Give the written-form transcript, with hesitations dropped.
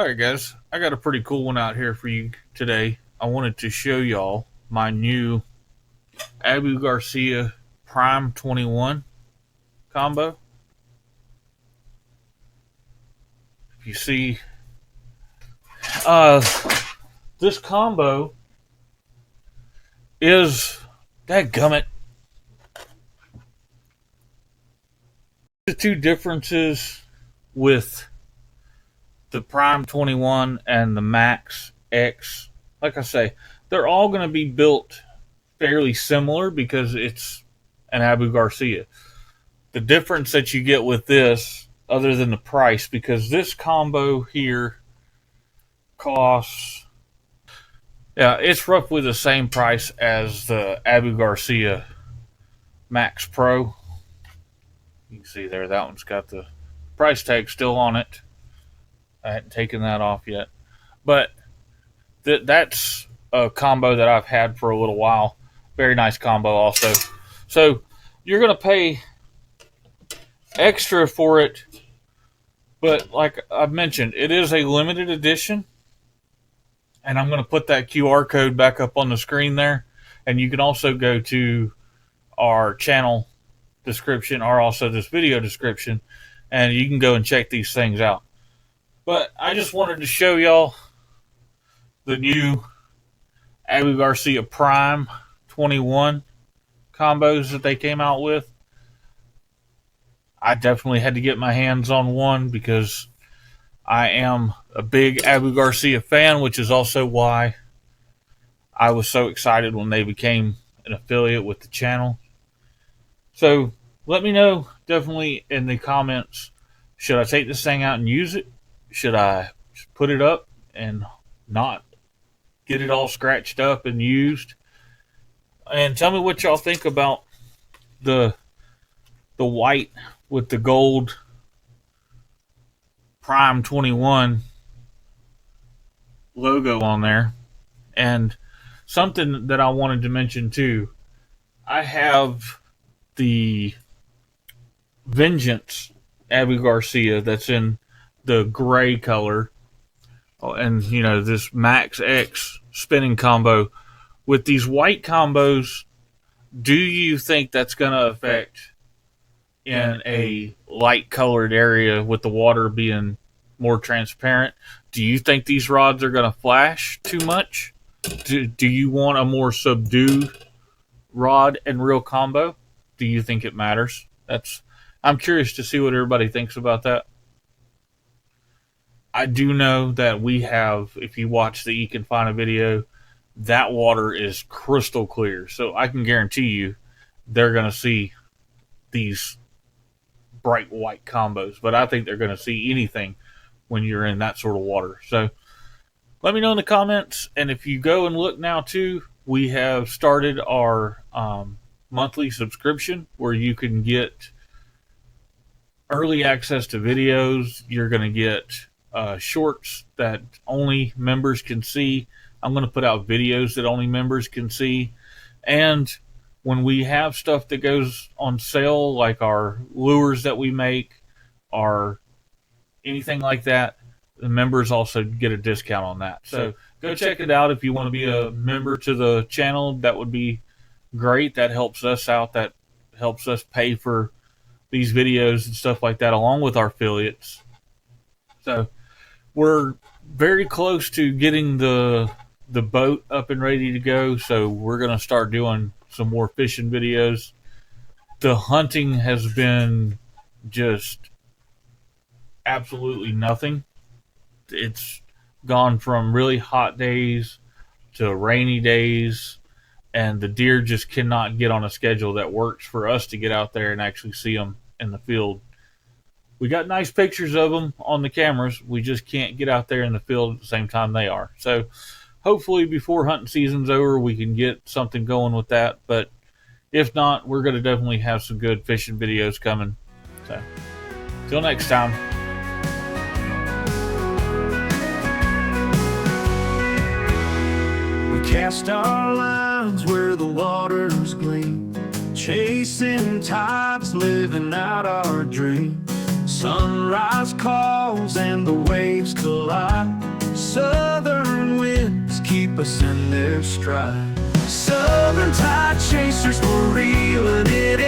Alright guys, I got a pretty cool one out here for you today. I wanted to show y'all my new Abu Garcia Prime 21 combo. If you see, this combo is, dadgummit, the two differences with the Prime 21 and the Max X. Like I say, they're all going to be built fairly similar because it's an Abu Garcia. The difference that you get with this, other than the price, because this combo here costs, yeah, it's roughly the same price as the Abu Garcia Max Pro. You can see there, that one's got the price tag still on it. I hadn't taken that off yet. But that's a combo that I've had for a little while. Very nice combo also. So you're going to pay extra for it. But like I've mentioned, it is a limited edition. And I'm going to put that QR code back up on the screen there. And you can also go to our channel description or also this video description. And you can go and check these things out. But I just wanted to show y'all the new Abu Garcia Prime 21 combos that they came out with. I definitely had to get my hands on one because I am a big Abu Garcia fan, which is also why I was so excited when they became an affiliate with the channel. So let me know definitely in the comments, should I take this thing out and use it? Should I put it up and not get it all scratched up and used? And tell me what y'all think about the white with the gold Prime 21 logo on there. And something that I wanted to mention too, I have the Vengeance Abu Garcia that's in the gray color, and you know, this Max X spinning combo. With these white combos, do you think that's going to affect in a light colored area with the water being more transparent? Do you think these rods are going to flash too much? Do you want a more subdued rod and reel combo? Do you think it matters? I'm curious to see what everybody thinks about that. I do know that we have, if you watch the Eke and Fina video, that water is crystal clear. So I can guarantee you they're going to see these bright white combos. But I think they're going to see anything when you're in that sort of water. So let me know in the comments. And if you go and look now too, we have started our monthly subscription where you can get early access to videos. You're going to get shorts that only members can see. I'm going to put out videos that only members can see. And when we have stuff that goes on sale, like our lures that we make, or anything like that, the members also get a discount on that. So go check it out if you want to be a member to the channel. That would be great. That helps us out. That helps us pay for these videos and stuff like that, along with our affiliates. So we're very close to getting the boat up and ready to go, so we're going to start doing some more fishing videos. The hunting has been just absolutely nothing. It's gone from really hot days to rainy days, and the deer just cannot get on a schedule that works for us to get out there and actually see them in the field. We got nice pictures of them on the cameras. We just can't get out there in the field at the same time they are. So hopefully before hunting season's over, we can get something going with that. But if not, we're going to definitely have some good fishing videos coming. So till next time. We cast our lines where the waters gleam, chasing tides, living out our dreams. Sunrise calls and the waves collide. Southern winds keep us in their stride. Southern tide chasers, we're reeling it